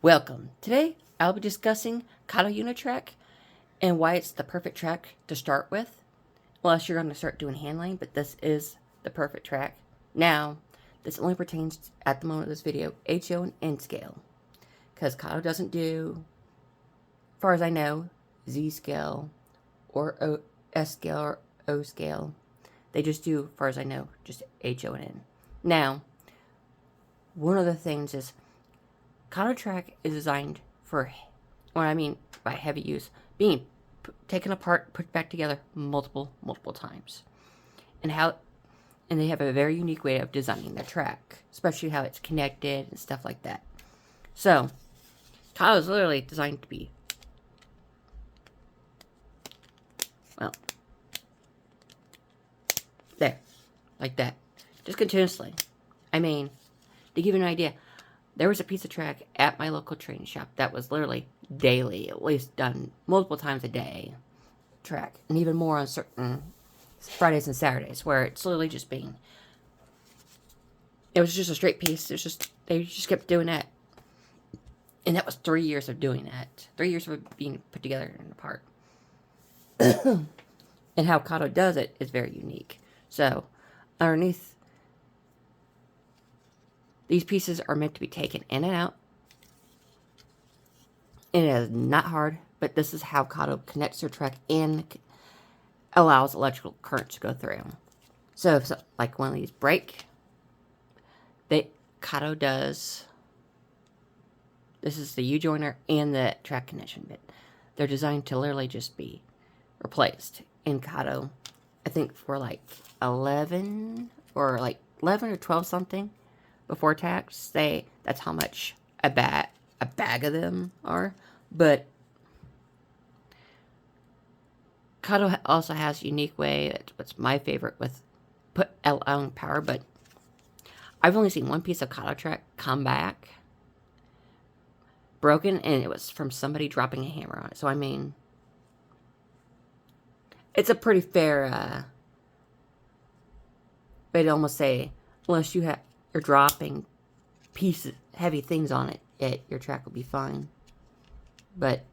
Welcome. Today, I'll be discussing Kato Unitrack and why it's the perfect track to start with. Unless you're going to start doing handling, but this is the perfect track. Now, this only pertains at the moment of this video, HO and N scale. Because Kato doesn't do, as far as I know, Z scale or S scale or O scale. They just do, as far as I know, just HO and N. Now, one of the things is Kato track is designed for, what I mean by heavy use, being taken apart, put back together multiple times. And they have a very unique way of designing their track, especially how it's connected and stuff like that. So, Kato is literally designed to be, well, there, like that, just continuously. I mean, to give you an idea, there was a piece of track at my local training shop that was literally daily, at least done multiple times a day track, and even more on certain Fridays and Saturdays, where it's literally just being, it was just a straight piece. It was just, they just kept doing that. And that was 3 years of doing that. 3 years of it being put together and apart. And how Kato does it is very unique. So, underneath, these pieces are meant to be taken in and out. And it is not hard, but this is how Kato connects their track and allows electrical current to go through. So, if like one of these break, Kato does, this is the U-joiner and the track connection bit. They're designed to literally just be replaced. In Kato, I think for like 11 or 12 something before tax, that's how much a bag of them are. But Kato also has a unique way. That's my favorite with allowing power. But I've only seen one piece of Kato track come back broken, and it was from somebody dropping a hammer on it. So I mean, it's a pretty fair. They'd almost say, unless you're dropping pieces, heavy things on it, your track will be fine. But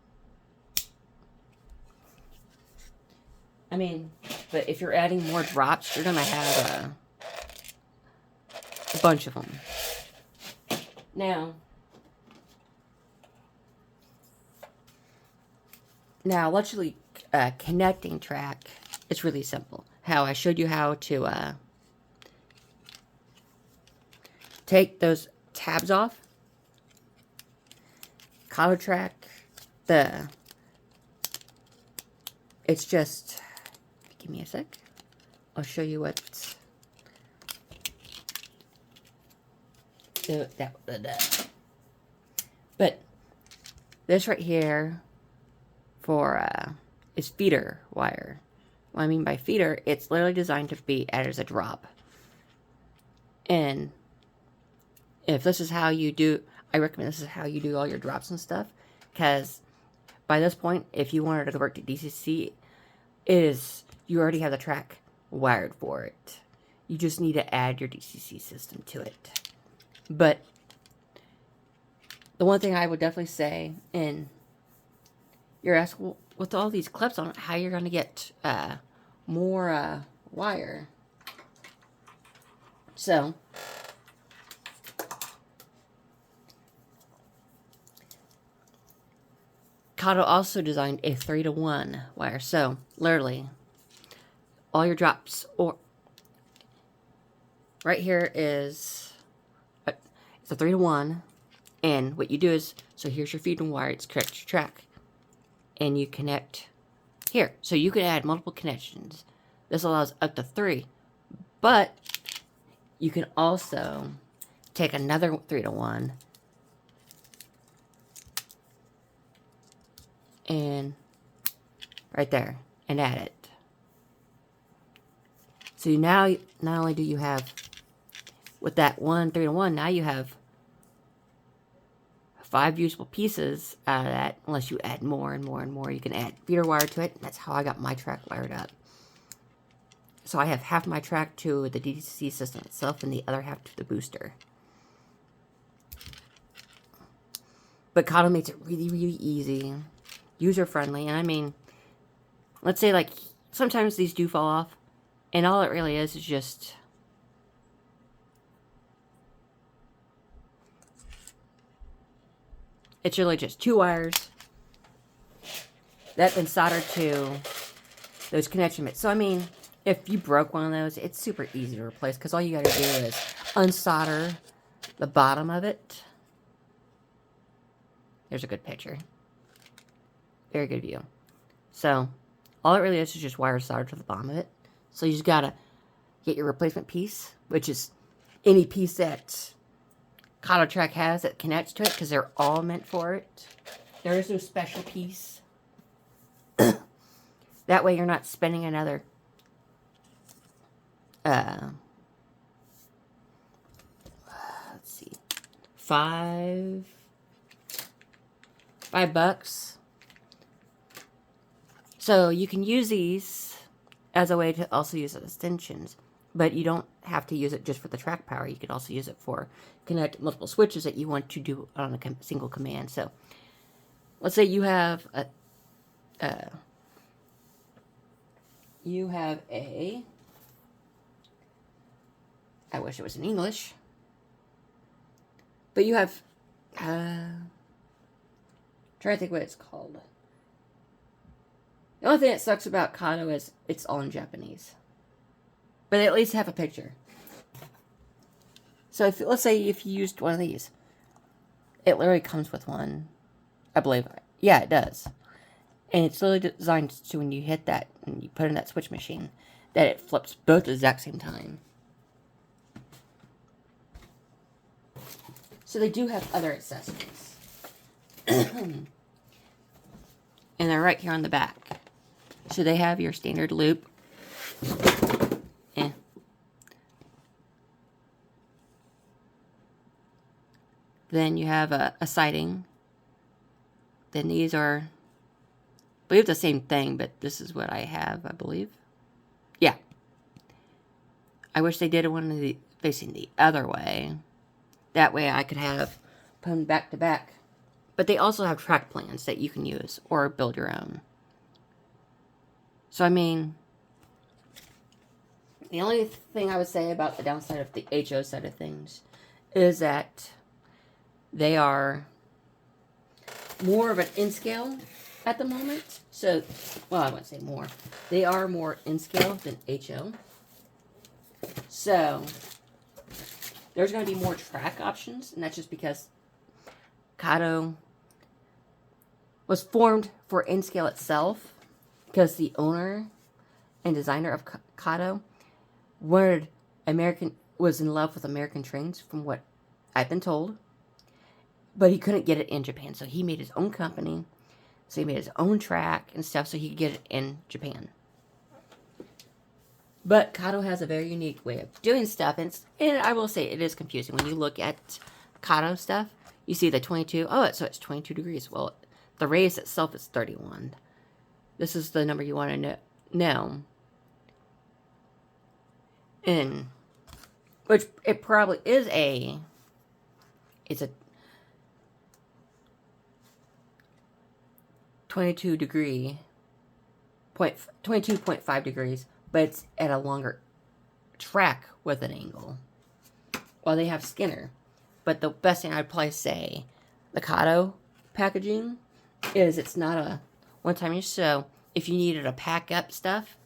I mean, but if you're adding more drops, you're gonna have a bunch of them. Now, electrically connecting track, it's really simple. How I showed you how to take those tabs off. Kato track, it's just, give me a sec. I'll show you what but this right here for is feeder wire. What I mean by feeder, it's literally designed to be added as a drop. And if this is how you do, I recommend this is how you do all your drops and stuff, because by this point, if you wanted to convert to DCC, you already have the track wired for it. You just need to add your DCC system to it. But the one thing I would definitely say, and you're asking, well, with all these clips on it, how you're going to get more wire. So, Kato also designed a 3-to-1 wire. So, literally, all your drops, or right here is, it's a 3-to-1, and what you do is, so here's your feeding wire, it's connected to your track, and you connect here. So you can add multiple connections. This allows up to 3, but you can also take another 3-to-1 and right there and add it. So now, not only do you have, with that one 3-to-1, now you have 5 usable pieces out of that, unless you add more and more and more. You can add feeder wire to it. That's how I got my track wired up. So I have half my track to the DCC system itself and the other half to the booster. But Kato makes it really, really easy, user-friendly. And I mean, let's say, like, sometimes these do fall off. And all it really is just... It's really just 2 wires that have been soldered to those connection bits. So, I mean, if you broke one of those, it's super easy to replace because all you got to do is unsolder the bottom of it. There's a good picture. Very good view. So, all it really is just wire soldered to the bottom of it. So, you just got to get your replacement piece, which is any piece that Kato Unitrack has that connects to it because they're all meant for it. There is no special piece. That way you're not spending another let's see, $5 So you can use these as a way to also use extensions, but you don't have to use it just for the track power. You could also use it for connect multiple switches that you want to do on a single command. So let's say you have a I wish it was in English, but you have trying to think what it's called. The only thing that sucks about Kato is it's all in Japanese, but they at least have a picture. So if, let's say if you used one of these, it literally comes with one, I believe. Yeah, it does. And it's literally designed to when you hit that and you put in that switch machine, that it flips both at the exact same time. So they do have other accessories. And they're right here on the back. So they have your standard loop. Then you have a siding. Then these are, I believe, the same thing, but this is what I have, I believe. Yeah. I wish they did one of the facing the other way. That way I could have put them back to back. But they also have track plans that you can use or build your own. So, I mean, the only thing I would say about the downside of the HO side of things is that they are more of an in-scale at the moment. So, well, I wouldn't say more. They are more in-scale than HO. So, there's going to be more track options, and that's just because Kato was formed for in-scale itself, because the owner and designer of Kato was in love with American trains, from what I've been told. But he couldn't get it in Japan, so he made his own company. So he made his own track and stuff so he could get it in Japan. But Kato has a very unique way of doing stuff, and I will say it is confusing. When you look at Kato stuff, you see the 22. Oh, so it's 22 degrees. Well, the radius itself is 31. This is the number you want to know. And which it probably is it's a 22.5 degrees, but it's at a longer track with an angle. Well, they have Skinner, but the best thing I'd probably say, the Kato packaging, is it's not a one-time use. So if you needed to pack up stuff,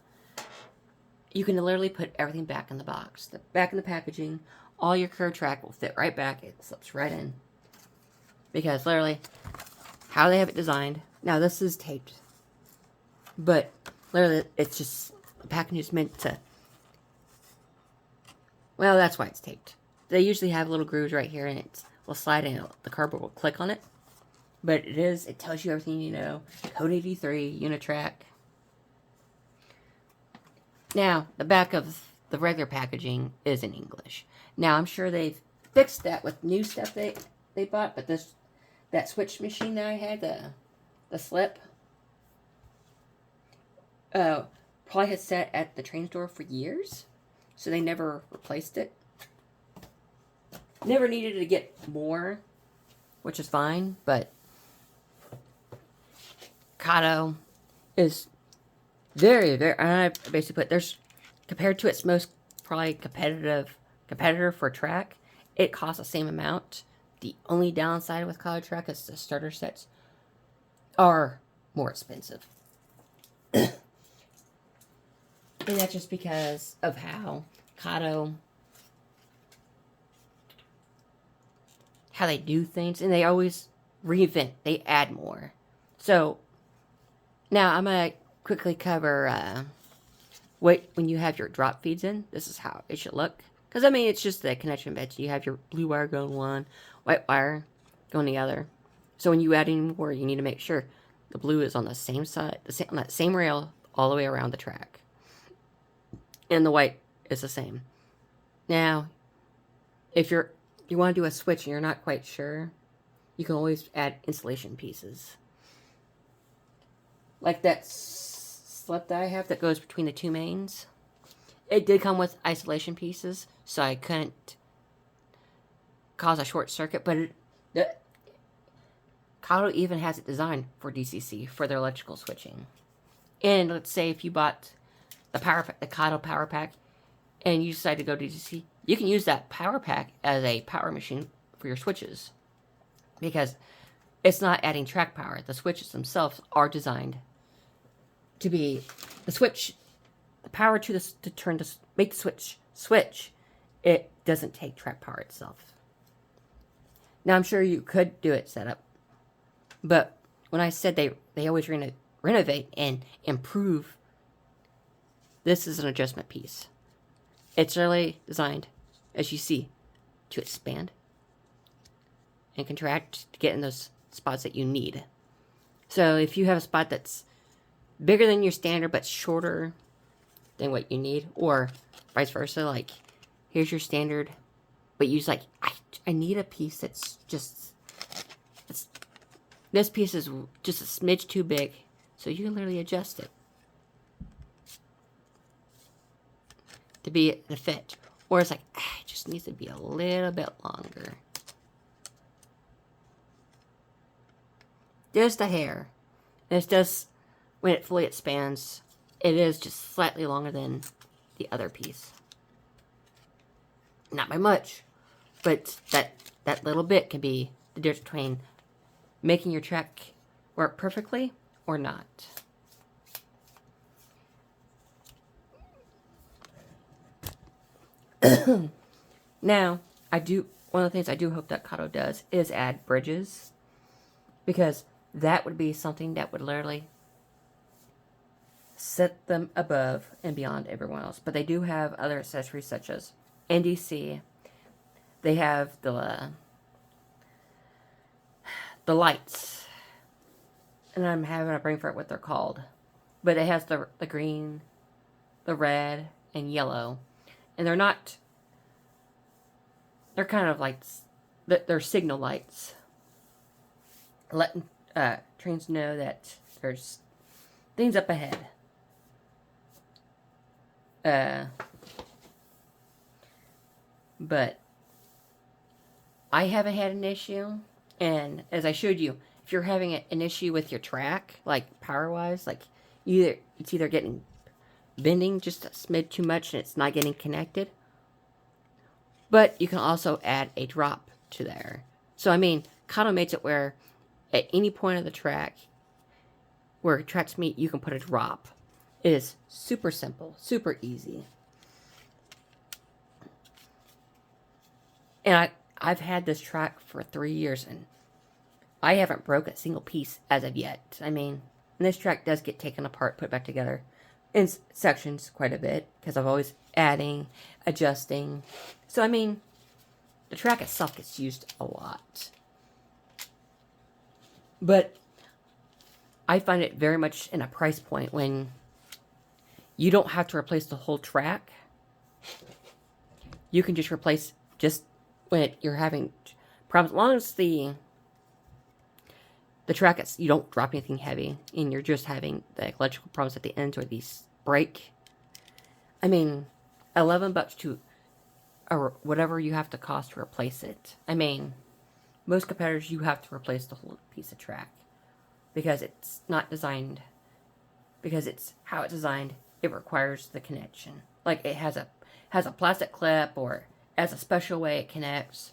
you can literally put everything back in the box, back in the packaging. All your curved track will fit right back. It slips right in. Because literally, how they have it designed. Now this is taped, but literally it's just, the packaging is meant to, well, that's why it's taped. They usually have little grooves right here, and it will slide in. The cardboard will click on it. But it tells you everything you know. Code 83, Unitrack. Now, the back of the regular packaging is in English. Now, I'm sure they've fixed that with new stuff they bought, but that switch machine that I had, the slip, probably had sat at the train store for years, so they never replaced it. Never needed to get more, which is fine, but Kato is very, very, I basically put, there's, compared to its most probably competitor for track, it costs the same amount. The only downside with Kato Track is the starter sets are more expensive. And that's just because of how Kato, how they do things, and they always reinvent, they add more. So, now I'm going to quickly cover when you have your drop feeds in, this is how it should look. Because, I mean, it's just the connection bits. You have your blue wire going one, white wire going the other. So when you add any more, you need to make sure the blue is on the same side, on that same rail all the way around the track. And the white is the same. Now, if you want to do a switch and you're not quite sure, you can always add insulation pieces. Like that slip that I have that goes between the two mains. It did come with isolation pieces, so I couldn't cause a short circuit, but Kato even has it designed for DCC, for their electrical switching. And let's say if you bought the Kato Power Pack, and you decide to go to DCC, you can use that Power Pack as a power machine for your switches. Because it's not adding track power. The switches themselves are designed to be the switch, the power to make the switch. It doesn't take track power itself. Now I'm sure you could do it set up, but when I said they always renovate and improve, this is an adjustment piece. It's really designed, as you see, to expand and contract to get in those spots that you need. So if you have a spot that's bigger than your standard but shorter than what you need, or vice versa, like here's your standard, but you just like, I need a piece that's just, this piece is just a smidge too big, so you can literally adjust it to be the fit. Or it's like, it just needs to be a little bit longer. Just a hair. It's just, when it fully expands, it is just slightly longer than the other piece. Not by much, but that little bit can be the difference between making your track work perfectly or not. Now, one of the things I do hope that Kato does is add bridges, because that would be something that would literally set them above and beyond everyone else. But they do have other accessories such as NDC. They have the lights, and I'm having a brain fart what they're called, but it has the green, the red, and yellow, and they're kind of like, they're signal lights, letting trains know that there's things up ahead. But I haven't had an issue, and as I showed you, if you're having an issue with your track, like power-wise, like it's either getting bending just a smidge too much and it's not getting connected, but you can also add a drop to there. So I mean, Kato makes it where at any point of the track where tracks meet, you can put a drop. It is super simple, super easy. And I've had this track for 3 years, and I haven't broke a single piece as of yet. I mean, and this track does get taken apart, put back together in sections quite a bit, because I'm always adding, adjusting. So, I mean, the track itself gets used a lot. But I find it very much in a price point when you don't have to replace the whole track. You can just replace just when you're having problems. As long as the track is, you don't drop anything heavy and you're just having the electrical problems at the ends or these break. I mean, $11 to or whatever you have to cost to replace it. I mean, most competitors, you have to replace the whole piece of track. because it's not designed, because it's how it's designed, it requires the connection. Like it has a plastic clip, or has a special way it connects,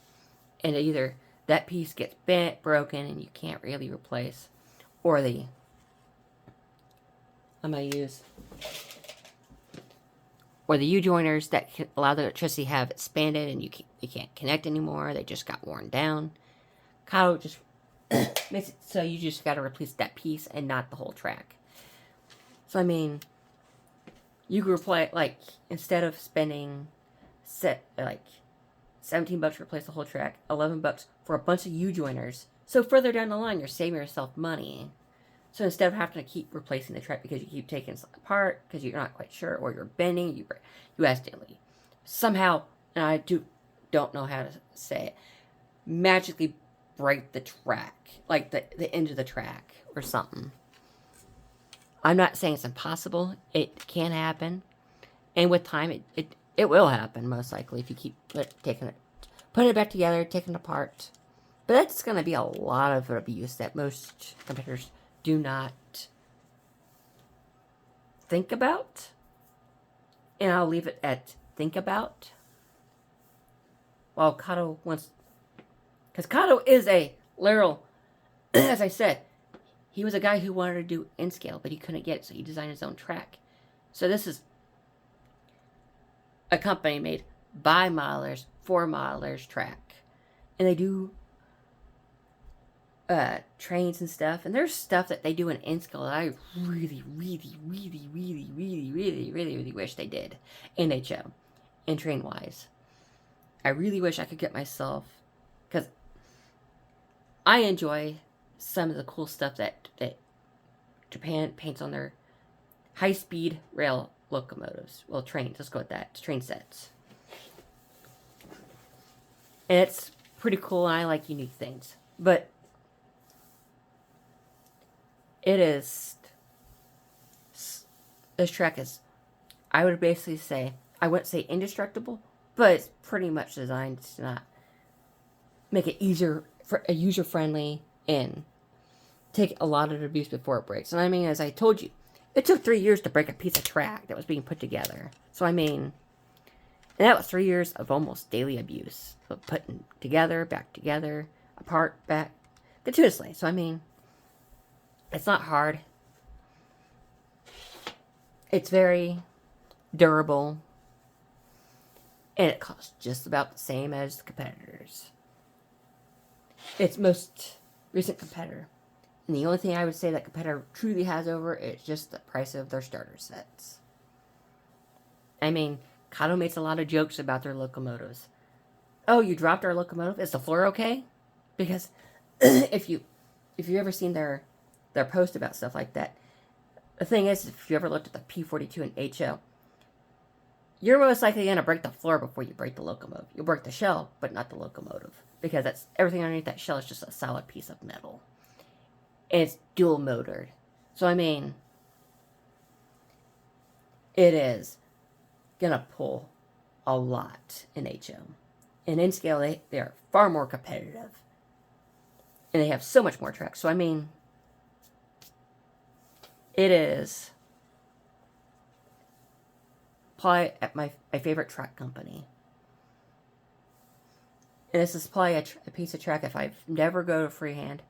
and either that piece gets bent, broken, and you can't really replace, or I'm going to use, or the U-joiners that allow the electricity to have expanded and you can't connect anymore. They just got worn down. Kato just makes it so you just got to replace that piece and not the whole track. So, I mean, you could replace, like, instead of spending, like, $17 to replace the whole track, $11 for a bunch of U-joiners. So, further down the line, you're saving yourself money. So instead of having to keep replacing the track because you keep taking it apart because you're not quite sure, or you're bending, you accidentally somehow, and I don't know how to say it, magically break the track, like the end of the track or something. I'm not saying it's impossible. It can happen, and with time, it will happen most likely if you keep putting it back together, taking it apart. But that's going to be a lot of abuse that most competitors do not think about. And I'll leave it at think about. While Kato wants... Because Kato is a literal... As I said, he was a guy who wanted to do N-scale, but he couldn't get it, so he designed his own track. So this is a company made by modelers, for modelers track. And they do trains and stuff, and there's stuff that they do in N-scale that I really wish they did in HO and train wise. I really wish I could get myself, because I enjoy some of the cool stuff that Japan paints on their high-speed rail locomotives. Well, trains, let's go with that. Train sets. And it's pretty cool, and I like unique things. But this track is, I would basically say, I wouldn't say indestructible, but it's pretty much designed to not make it easier, user-friendly, and take a lot of abuse before it breaks. And I mean, as I told you, it took 3 years to break a piece of track that was being put together. So I mean, and that was 3 years of almost daily abuse, of putting together, back together, apart, back, continuously. So I mean, it's not hard. It's very durable. And it costs just about the same as the competitors. Its most recent competitor. And the only thing I would say that competitor truly has over it is just the price of their starter sets. I mean, Kato makes a lot of jokes about their locomotives. Oh, you dropped our locomotive? Is the floor okay? Because if you've ever seen their post about stuff like that, the thing is, if you ever looked at the P42 and HO, you're most likely going to break the floor before you break the locomotive. You'll break the shell, but not the locomotive. Because that's everything underneath that shell is just a solid piece of metal. And it's dual motored. So, I mean, it is going to pull a lot in HO. And in scale, they are far more competitive. And they have so much more tracks. So, I mean, it is probably at my favorite track company. And this is probably a piece of track, if I never go to freehand,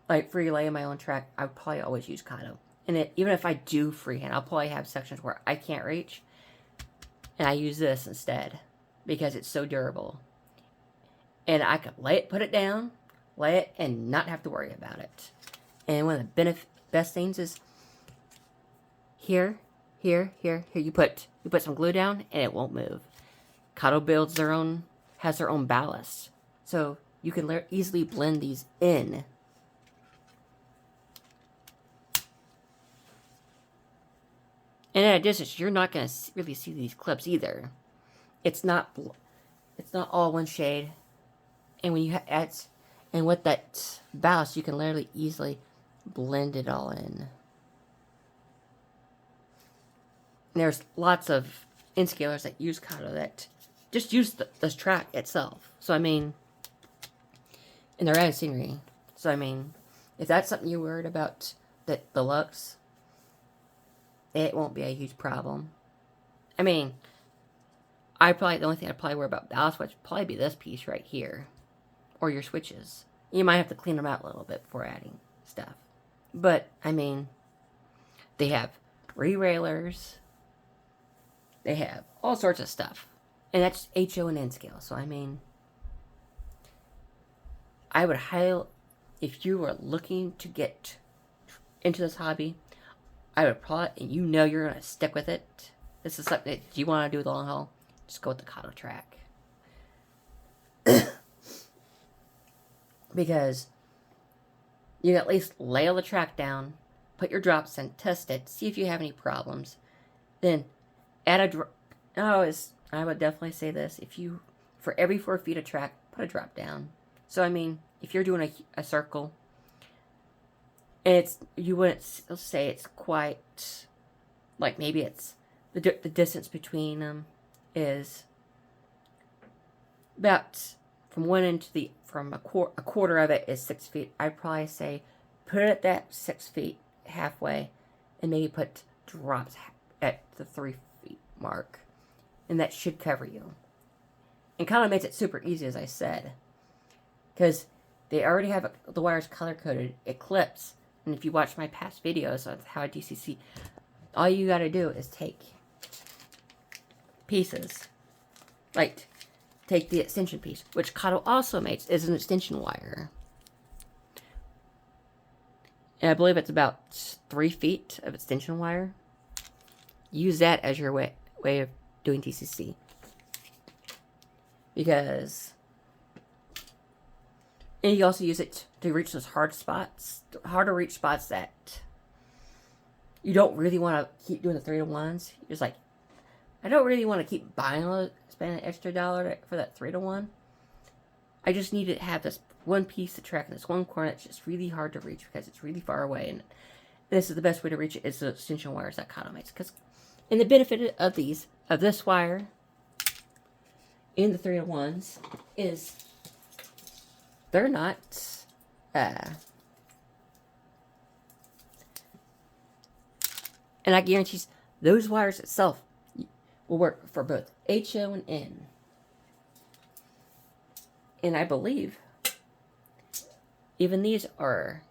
like free lay in my own track, I would probably always use Kato. And even if I do freehand, I'll probably have sections where I can't reach, and I use this instead, because it's so durable. And I could put it down, lay it, and not have to worry about it. And one of the best things is, here, you put some glue down, and it won't move. Kato has their own ballast, so you can easily blend these in. And at a distance, you're not going to really see these clips either. It's not all one shade. And when you and with that ballast, you can literally easily blend it all in. And there's lots of N-scalers that use Kato that just use this track itself. So I mean, and they're added scenery. So I mean, If that's something you're worried about, that deluxe, it won't be a huge problem. I mean, the only thing I'd probably worry about ballast would probably be this piece right here, or your switches. You might have to clean them out a little bit before adding stuff. But I mean, they have re-railers. They have all sorts of stuff, and that's HO and N scale. So I mean, I would highly, if you were looking to get into this hobby, I would probably, and you know you're going to stick with it. This is something that you want to do the long haul. Just go with the Kato track. Because you at least lay all the track down, put your drops in, test it, see if you have any problems. Then add a drop. I would definitely say this. If you, for every 4 feet of track, put a drop down. So, I mean, if you're doing a circle, and you wouldn't say it's quite, like maybe it's, the distance between them is about, from one end to from a quarter of it is 6 feet. I'd probably say put it at that 6 feet halfway, and maybe put drops at the 3 feet mark. And that should cover you. And kind of makes it super easy, as I said. Because they already have the wires color-coded. It clips. And if you watch my past videos on how I DCC, all you got to do is take pieces. Like, take the extension piece, which Kato also makes, is an extension wire. And I believe it's about 3 feet of extension wire. Use that as your way of doing DCC. Because, and you also use it to reach those hard to reach spots that you don't really want to keep doing the 3-to-1s. You're just like, I don't really want to keep spending an extra $1 for that 3-to-1. I just need to have this one piece of track in this one corner that's just really hard to reach because it's really far away. And this is the best way to reach it, is the extension wires that Kato makes. And the benefit of this wire in the 3-to-1s is they're not and I guarantee those wires itself will work for both HO and N. And I believe even these are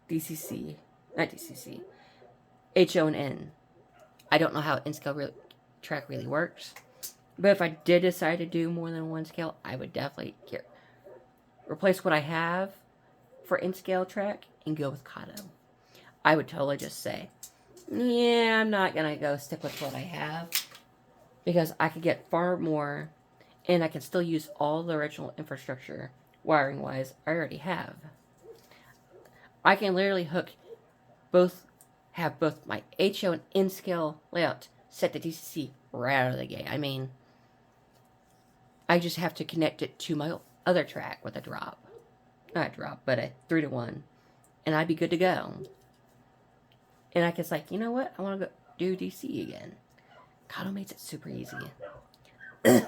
DCC, not DCC, HO and N. I don't know how N-scale track really works. But if I did decide to do more than one scale, I would definitely replace what I have for N-scale track and go with Kato. I would totally just say, yeah, I'm not going to go stick with what I have. Because I could get far more, and I can still use all the original infrastructure, wiring-wise, I already have. I can literally have both my HO and N-scale layout set to DCC right out of the gate. I mean, I just have to connect it to my other track with a drop. Not a drop, but a 3-to-1. And I'd be good to go. And I can like, you know what? I want to go do DC again. Kato makes it super easy. And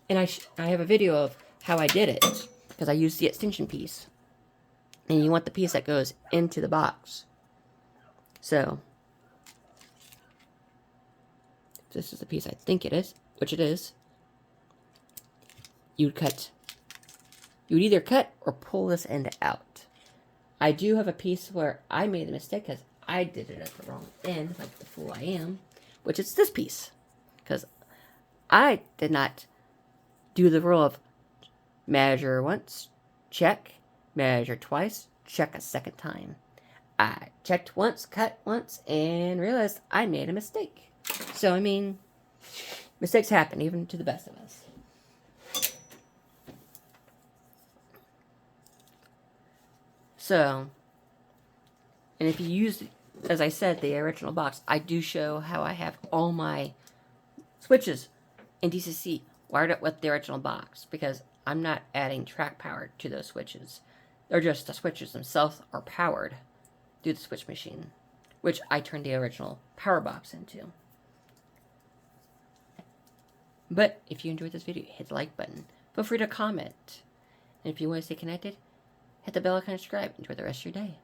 I have a video of how I did it. Because I used the extension piece. And you want the piece that goes into the box. So, this is the piece I think it is, which it is. You would either cut or pull this end out. I do have a piece where I made a mistake because I did it at the wrong end, like the fool I am, which is this piece. Because I did not do the rule of measure once, check, measure twice, check a second time. I checked once, cut once, and realized I made a mistake. So, I mean, mistakes happen, even to the best of us. So, and if you use, as I said, the original box, I do show how I have all my switches in DCC wired up with the original box, because I'm not adding track power to those switches. They're just the switches themselves are powered through the switch machine, which I turned the original power box into. But if you enjoyed this video, hit the like button. Feel free to comment. And if you want to stay connected, hit the bell icon and subscribe. Enjoy the rest of your day.